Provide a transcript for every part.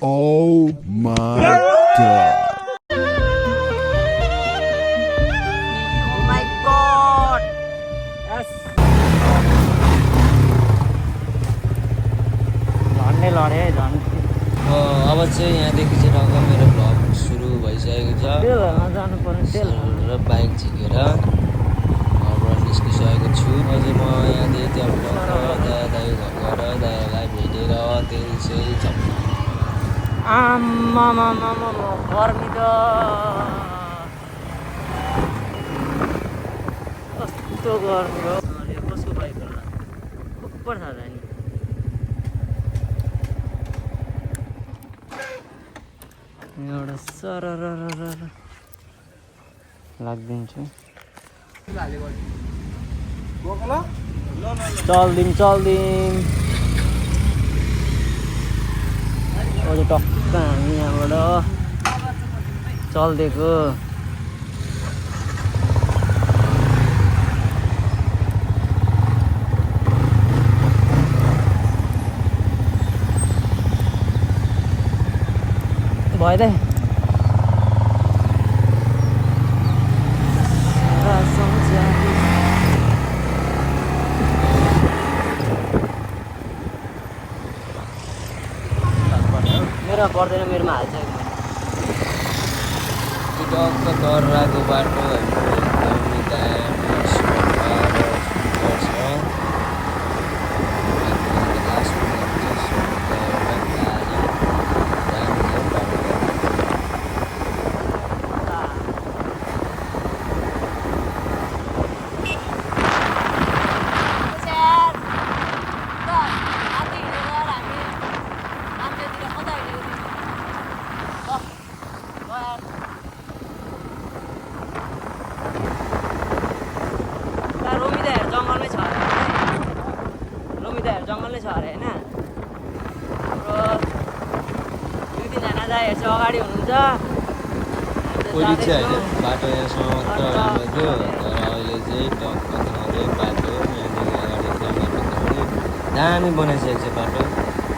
Oh my god. Oh my god. Yes. झन्डै लडे झन् अब चाहिँ यहाँदेखि चाहिँ टक्क मेरो भ्लग सुरु भइसकेको छ टेलरमा जानु पर्ने र बाइक झिकेर घरबाट निस्किसकेको छु अझै म यहाँदेखि त्यहाँबाट दाइ घर गएर दाइलाई भेटेर त्यसै चप्पल आम्मामा गर्मी त कस्तो गर्मी हो कसको बाइक होला उपर छ नि एउटा सरर लाग्दिन्छु चल्दिम अझ टक्क हामी यहाँबाट चल्दिएको भइदिए मेरो पर्दैन मेरोमा हाल्छ टक्क कर्राको बाटो एकदमै जङ्गलमै छ अरे होइन हाम्रो 2-3 जना दाइहरू चाहिँ अगाडि हुनुहुन्छ पहिले चाहिँ होइन बाटो यहाँसम्म मात्र राम्रो थियो तर अहिले चाहिँ टक्क झरे बाटो यहाँदेखि अगाडि जङ्गल दामी बनाइसकेको छ बाटो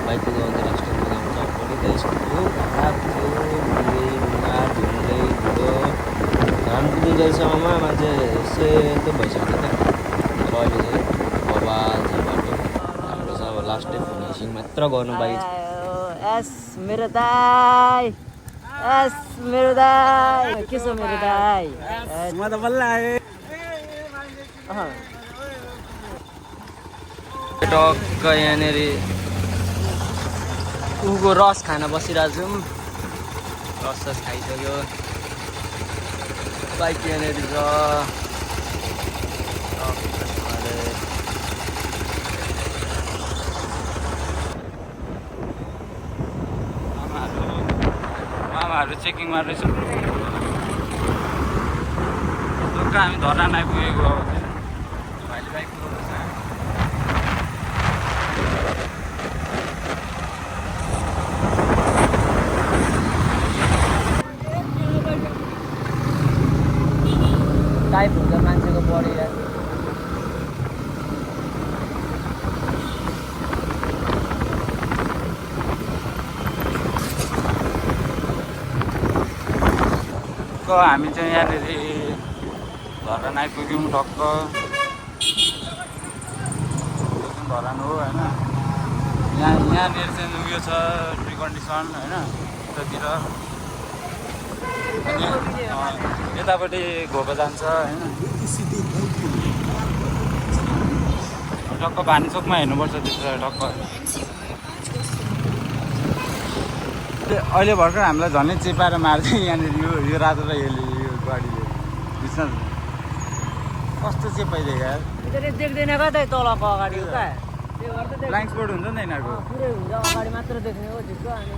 बाइक कुदाउँदा अन्तर्राष्ट्रिय कुदाउँछ भोलि त यस्तो खराब थियो धुँदै धुलो घाम पुगिँदैसम्ममा मान्छे सेतो भइसक्यो त तर अहिले चाहिँ बवाल छ बाटो हाम्रो चाहिँ अब लास्टै फिनिसिङ मात्र गर्नु बाँकी छ एस मेरो दाइ एस मेरो दाइ के छ मेरो दाइ म त बल्ल आएँ टक्क यहाँनिर उको रस खान बसिरहेको छौँ रस खाइसक्यो बाइक यहाँनिर छ मामाहरू चेकिङमा रहेछ हामी धर्ना आइपुगेको भाइले बाइक कुदाउँदैछ टाइप हुन्छ मान्छेको बडी हामी चाहिँ यहाँनिर धरान आइपुग्यौँ टक्क धरान हो होइन यहाँनिर चाहिँ उयो छ ट्री कन्डिसन होइन उतातिर यतापट्टि घोको जान्छ होइन टक्क भानीचोकमा हेर्नुपर्छ त्यसो टक्क अहिले भर्खर हामीलाई झनै चेपाएर मार्छ यहाँनिर यो रातो र यो गाडीले बुझ्न कस्तो चेपाइदिएको यार देख्दैन क्या त तलको अगाडि हो क्या त्यो गर्दा ब्लाइन्ड स्पोट हुन्छ नि त यिनीहरूको पुरै हुन्छ अगाडि मात्र देख्ने हो झिक्क अनि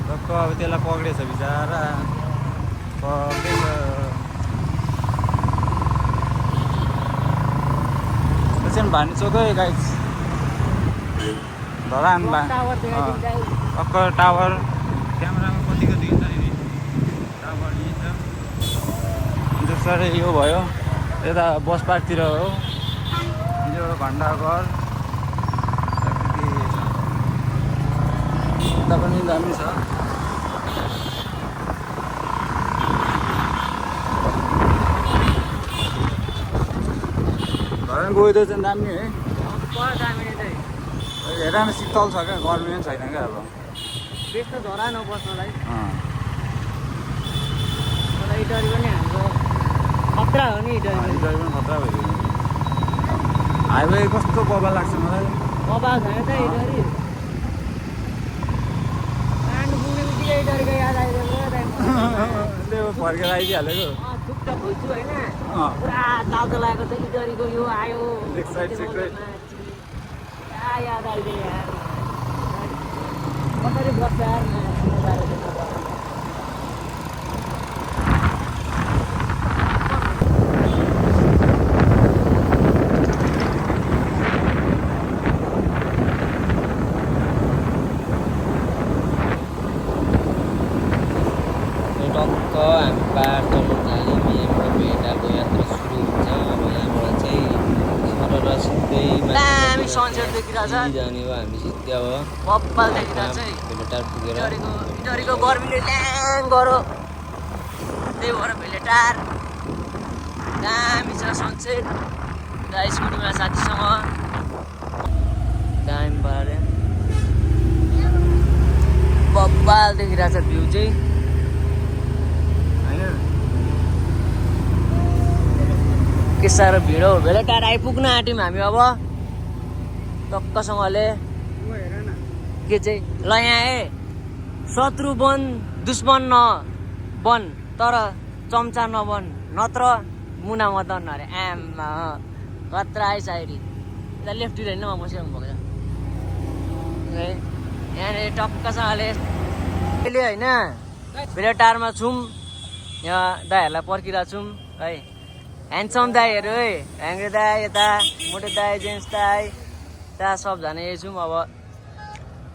टक्क अब त्यसलाई पक्रेछ बिचरा पक्रेछ एकछिन भानीचोकै गाइस धरान टक्क टावर क्यामेरामा कतिको देखिन्छ नि टावर यहीँ छ त्यसरी यो भयो यता बस पार्कतिर हो यो घन्टाघर यता पनि दामी छ घरमा गयो चाहिँ दामी है दामी नै चाहिँ हेर न शीतल छ क्या गर्मी पनि छैन क्या अब त्यस्तो झरा नबस्नलाई अँ मलाई इटरी पनि हाम्रो खतरा हो नि इटरी पनि ड्राइभ पनि खतरा भइदियो हाइवे कस्तो बबा लाग्छ मलाई बबा छैन त इटरी काण्ड पुग्ने बित्तिकै इटरीको याद आइदिएको त्यो फर्केर आइदिइहालेको थुक्क खोज्छु होइन अँ पुरा तातो लागेको छ इटरीको यो आयो एक्साइटेड पुरा याद आइदियो यार कसरी बस्छ यार टक्क हामी पार चढ्नु थाल्यौँ यहाँबाट भेटाको यात्रा सुरु हुन्छ अब यहाँबाट चाहिँ सरर सिधै दामी सनसेट देखिरहेछ जाने हो हामी सिधै अब बब्बाल देखिरहेछ है भेटार पुगेर इटरीको गर्मीले ल्याङ गरो त्यही भएर भेलेटार दामी छ सनसेट दा स्कुटीमा साथीसँग दामी पारे बब्बाल देखिरहेछ भ्यू चाहिँ के साह्रो भिड हो भेलेटार आइपुग्न आँट्यौँ हामी अब टक्कसँगले के चाहिँ ल यहाँ शत्रु बन दुश्मन नबन तर चम्चा नबन नत्र मुना मदन अरे आमा खतरा है सायरी यता लेफ्टतिर होइन म बसिरहनु भएको छ यहाँनिर टक्कसँगले अहिले होइन भेलेटारमा छौँ यहाँ दाईहरूलाई पर्खिरहेको छौँ है ह्यान्डसम दाईहरू है ह्याङ्ग्रे दाई यता मोटे दाई जेन्ट्स दाई त्यहाँ सबजना यही छौँ अब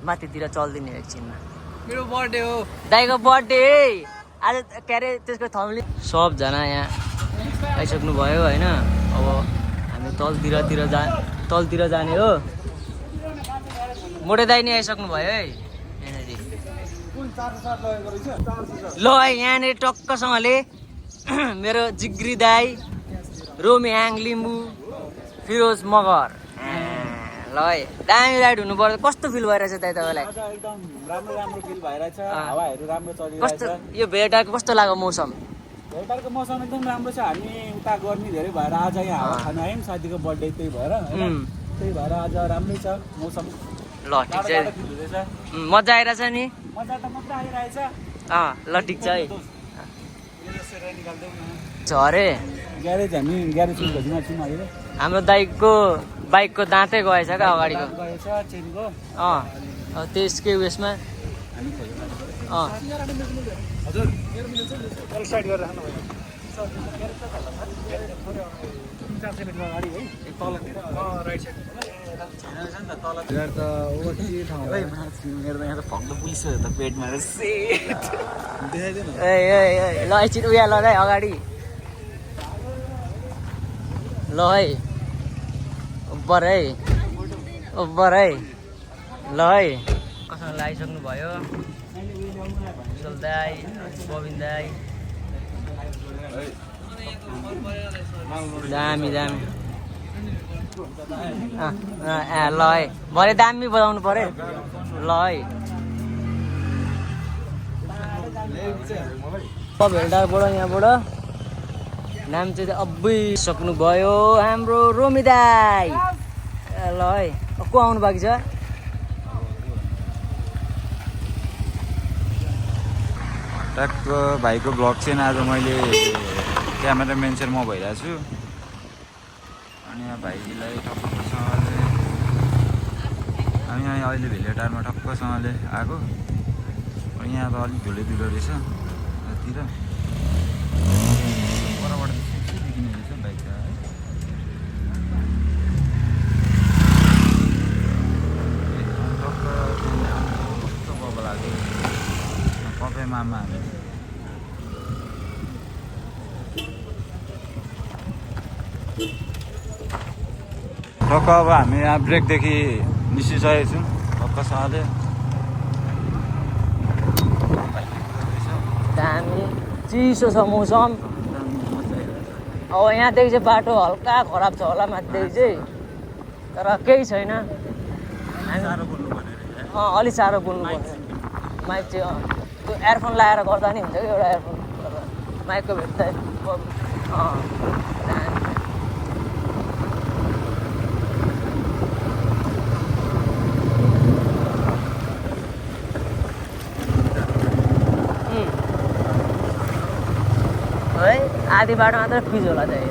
माथितिर चल्दिने एकछिनमा मेरो बर्थडे हो दाईको बर्थडे है आज के अरे त्यसको थम्ली सबजना यहाँ आइसक्नु भयो होइन अब हामी तलतिर जाने हो मोटे दाई नि आइसक्नु भयो है यहाँनिर ल है यहाँनिर टक्कसँगले मेरो जिग्री दाई रोमियाङ लिम्बू फिरोज मगर ल है दामी राइड हुनु पर्छ कस्तो फिल भइरहेछ दाइ तपाईँलाई एकदम राम्रो राम्रो फिल भइरहेछ हावाहरू राम्रो कस्तो चलिरहेछ यो भेटारको कस्तो लाग्यो मौसम भेटारको मौसम एकदम राम्रो छ हामी उता गर्मी धेरै भएर आज यहाँ हावा खानु आयौँ साथीको बर्थडे त्यही भएर होइन त्यही भएर आज राम्रै छ मौसम ल ठिक छ टाढो फिल हुँदैछ मजा आइरहेछ नि मजा त मजा आइरहेछ ल ठिक छ है निकाल्दैौ छ अरे ग्यारेज हामी ग्यारेजको खोजीमा छौँ अहिले हाम्रो दाइको बाइकको दाँतै गएछ क्या अगाडिको गएछ चेनको त्यसकै उयसमा हामी खोज्नु हजुर स्टार्ट गरेर राख्नु अगाडि है तलतिर राइट साइड मेरो यहाँ त भक्लो पुलिस त पेटमा ल एकछिन उयो ल है अगाडि ल है उपर है ल है कसरी लगाइसक्नु भयो कुशल दाई गोविन्द दाई दामी ल है भरे दामी बजाउनु पर्यो ल है भेल्डारबाट यहाँबाट नाम चाहिँ अब्बै सक्नुभयो हाम्रो रोमी दाई ल है को आउनु बाँकी छ ट्याक्क भाइको ब्लग चाहिँ आज मैले क्यामेराम्यान चाहिँ म भइरहेको छु अनि यहाँ भाइलाई ठक्कसँगले हामी यहाँ अहिले भेलेटारमा ठक्कसँगले आएको यहाँ त अलिक धुलो धुलो रहेछ यतातिर परबाट देखिने रहेछ बाइक है टक्क कस्तो बबा लाग्यो कफे मामा हामी टक्क अब हामी यहाँ ब्रेकदेखि निस्किसकेको छौँ टक्कसँगले दामी चिसो छ मौसम अब यहाँदेखि चाहिँ बाटो हल्का खराब छ होला माथिदेखि चाहिँ तर केही छैन अलिक साह्रो बोल्नु पर्छ माइक चाहिँ त्यो एयरफोन लगाएर गर्दा नि हुन्छ कि एउटा एयरफोन माइकको भेट्दा है आधी बाटो मात्र फिज होला चाहिँ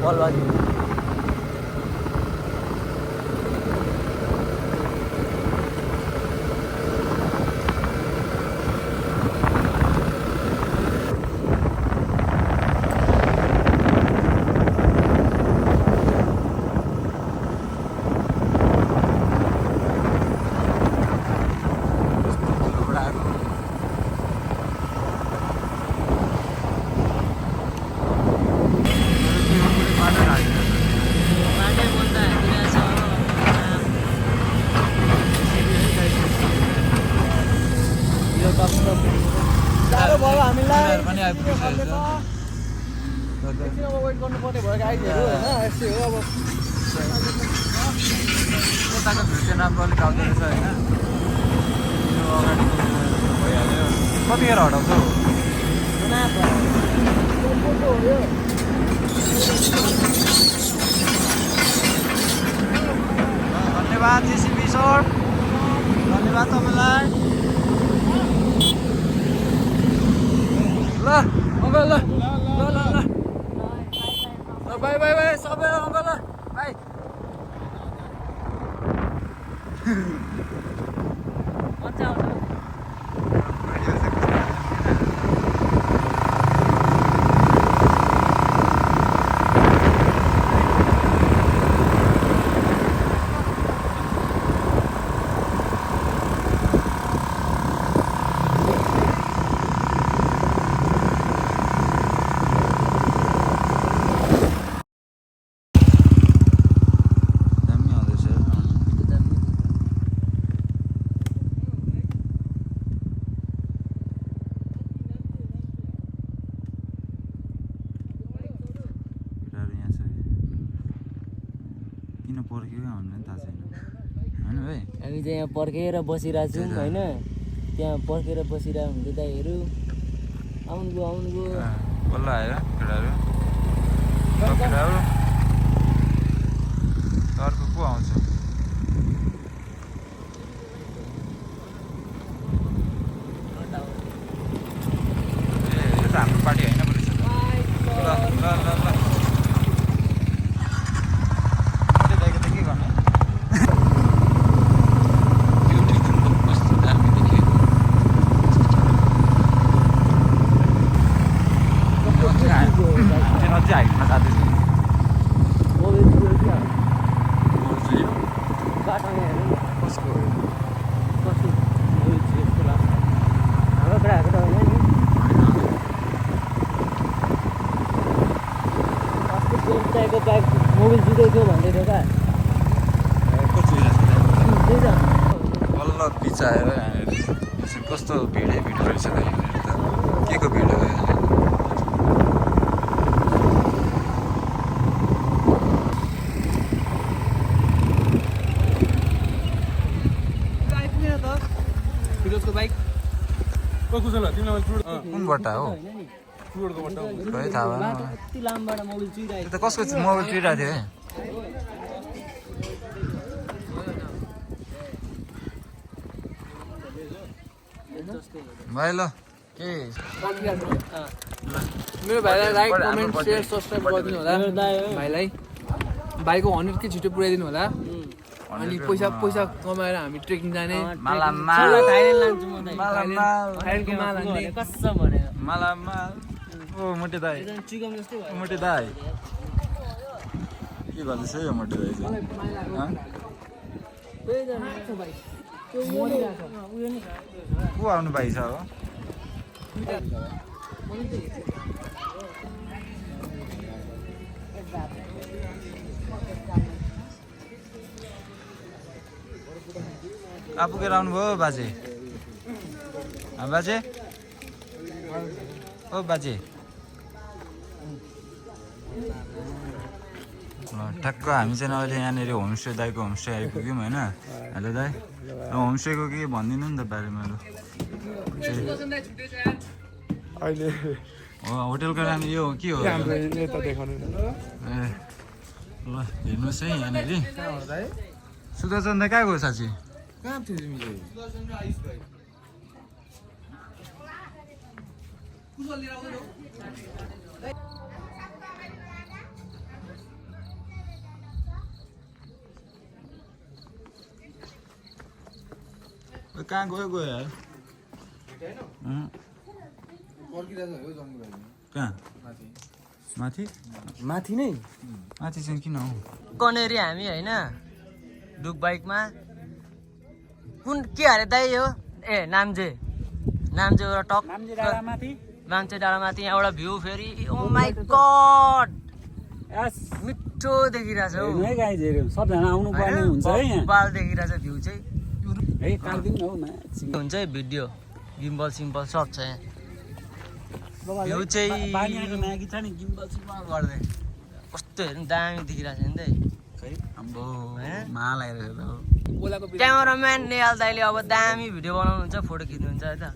बलबाजी साह्रो भयो हामीलाई पनि आइपुगिसकेको वेट गर्नुपर्ने भयो गाडीहरू होइन यस्तै हो अब कताको भिड चाहिँ राम्रो अलिक आउँदो रहेछ होइन यो अगाडि भइहाल्यो कतिखेर हटाउँछौ धन्यवाद जेसिबी सर धन्यवाद तपाईँलाई ल अङ्कल ल ल ल ल बाई बाई बाई सबैलाई अङ्कल ल बाई मजा आउँछ हामी चाहिँ यहाँ पर्खेर बसिरहेको छौँ होइन त्यहाँ पर्खेर बसिरहेको हुन्थ्यो दाइहरू आउनुभयो बल्ल आयो केटाहरू अर्को को आउँछ ए यो त हाम्रो पार्टी होइन पो रहेछ त ल ल ल ल दाइको त के गर्ने हाइटमा जाँदैछ कसको हाम्रो केटाहरूको त होइन नि अस्ति दाइको बाइक मोबिल जुटेको थियो भन्दै थियो क्या बल्ल बिचाएर कस्तो भिडै भिड रहेछ त यहाँनिर त के को भिड हो कुन बट्टा हो खै थाहा भएन कति लामबाट मोबिल चुइरहेको त कसको मोबाइल चुइरहेको थियो भाइ ल के मेरो भाइलाई लाइक कमेन्ट सेयर सब्सक्राइब गरिदिनु होला भाइलाई भाइको 100 के छिटो पुऱ्याइदिनु होला अनि पैसा कमाएर हामी ट्रेकिङ जाने ओ मोटे दाइ मोटे दाइ के भन्दैछ यो मोटे दाइ चाहिँ को आउनु भाइ छ हो कहाँ पुगेर आउनुभयो बाजे बाजे ओ बाजे ठ्याक्क हामी चाहिँ अहिले यहाँनिर होमस्टे दाइको होमस्टे आइपुग्यौँ होइन हेलो दाइ होमस्टेको के भनिदिनु नि त बारेमा लु अहिले होटेलको नाम यो के हो हाम्रो यता देखाउनु न ए ल हेर्नुहोस् है यहाँनिर सुदर्शन दाइ कहाँ गयो साँच्ची कहाँ थियो तिमीले कहाँ गयो यार कहाँ माथि माथि नै माथि चाहिँ किन हौ कनेरी हामी होइन डुक बाइकमा कुन के अरे दाइ हो ए नाम्जे एउटा टक नाम्चे डाँडामाथि यहाँ एउटा भ्यू फेरि ओ माई गड मिठो देखिरहेछ हौ सबजना आउनु पर्ने हुन्छ है यहाँ बाल देखिरहेछ भ्यू चाहिँ है काट्दिउँ न हौ हुन्छ है भिडियो गिम्बल सिम्बल सब छ यहाँ भ्यू चाहिँ म्यागी छ नि गिम्बल सिम्बल गर्दै कस्तो हेर्नु दामी देखिरहेछ नि त खै अम्बो हैन? माल आइरहेको छ ओलाको क्यामेराम्यान नेहाल दाइले अब दामी भिडियो बनाउनुहुन्छ फोटो खिच्नुहुन्छ है त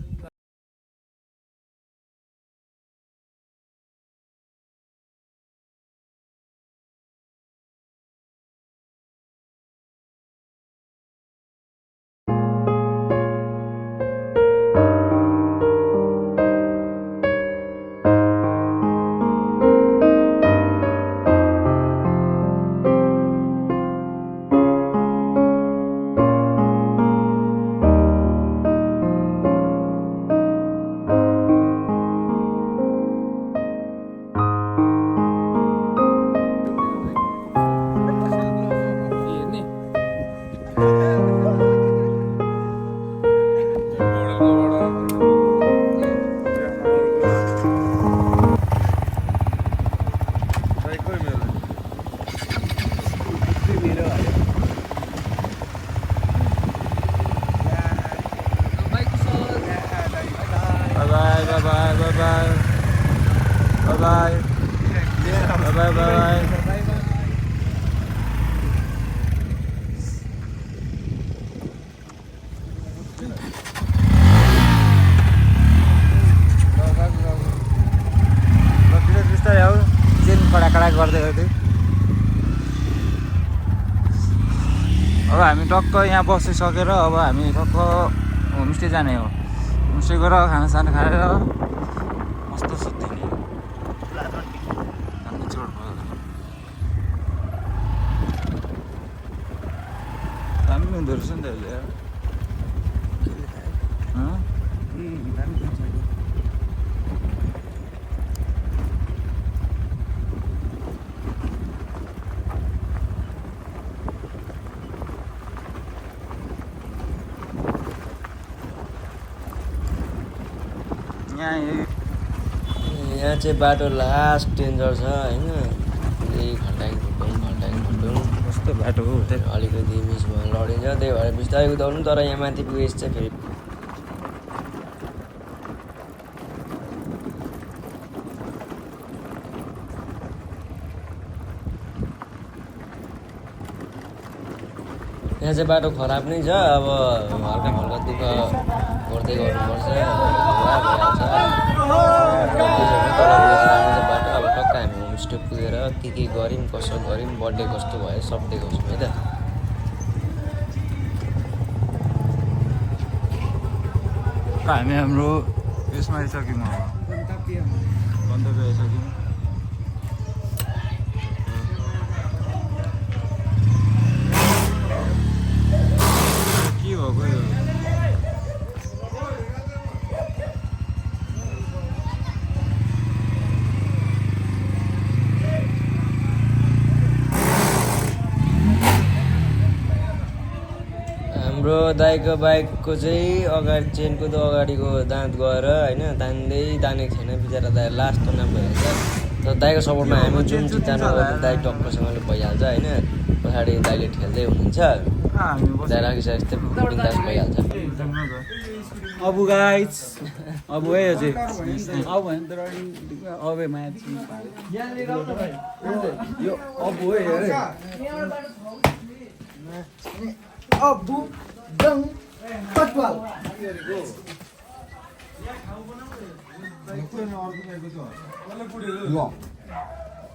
हेर्ने Bye-bye. बिस्तारै आऊ चेन कडा गर्दै गर्दै अब हामी टक्क यहाँ बसिसकेर अब हामी टक्क होमस्टे जाने हो होमस्टे गएर खानासाना खाएर मस्त सुत्ने दामी हुँदो रहेछ नि त अहिले यार यहाँ चाहिँ बाटो लास्ट डेन्जर छ होइन घन्टाङ घुटुङ कस्तो बाटो हो अलिकति मिसमा लडिन्छ त्यही भएर बिस्तारै कुदाउनु तर यहाँ माथि पुगेपछि चाहिँ फेरि यहाँ चाहिँ बाटो खराब नै छ अब हल्का हल्का दुःख गर्दै गर्नुपर्छ बाटो अब टक्क हामी होमस्टे पुगेर के गऱ्यौँ कसो गऱ्यौँ बर्थडे कस्तो भयो सब देखाउँछौँ है त हामी हाम्रो यसमा आइसक्यौँ अब गन्तव्य आइसक्यौँ के भएको यो हाम्रो दाइको बाइकको चाहिँ अगाडि चेनको त अगाडिको दाँत गएर होइन तानेको छैन बिचरा दाइ लास्ट नाम भइहाल्छ तर दाइको सपोर्टमा हामी जुन चिन्ता नगर्दा दाइ टक्कसँगले भइहाल्छ होइन पछाडि दाइले ठेल्दै हुनुहुन्छ दाइ राखिसकेपछि चाहिँ बिन्दास भइहाल्छ अब गाइस अब है अझै अब अब म्याच यो अब हो हेरे अबु दङ पटवाल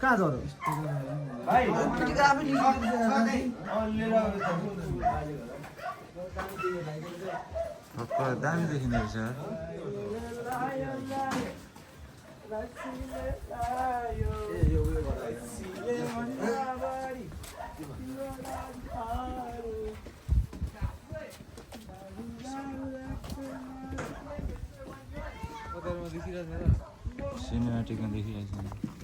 कहाँ छ भाइ दामी देखिँदो रहेछ सिनेमेटिकमा देखिरहेको छ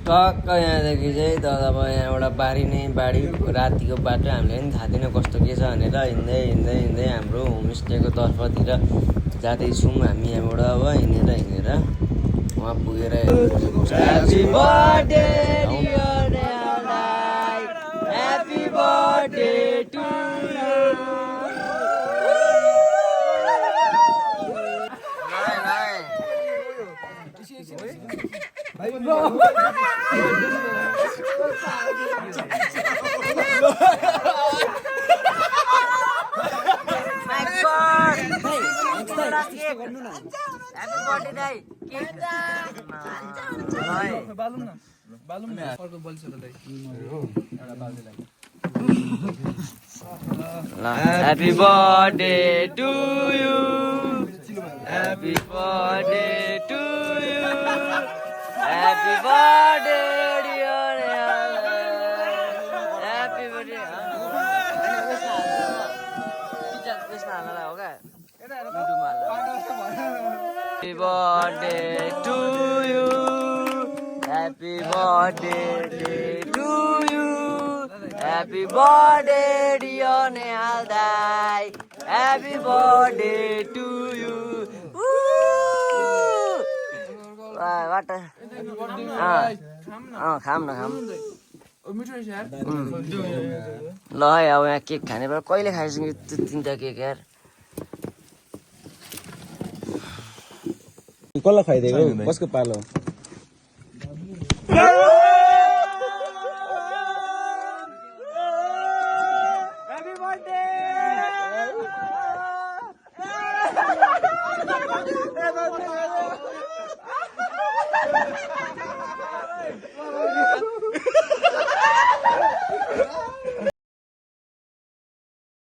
टक्क यहाँदेखि चाहिँ त अब यहाँबाट बारी नै बाढी रातिको बाटो हामीले पनि थाहा थिएन कस्तो के छ भनेर हिँड्दै हिँड्दै हिँड्दै हाम्रो होमस्टेको तर्फतिर जाँदैछौँ हामी यहाँबाट अब हिँडेर उहाँ पुगेर happy birthday happy birthday to Happy birthday to you. Happy birthday to you. Happy birthday dear. Happy birthday. Happy birthday to you. Happy birthday to you. Happy birthday dear Nehal Dai. Happy birthday to you. What? खाम न खाम ल है अब यहाँ cake खाने बेला कहिले खाइसक्यो त्यो तिनवटा केक यार कसलाई खाइदिएको कसको पालो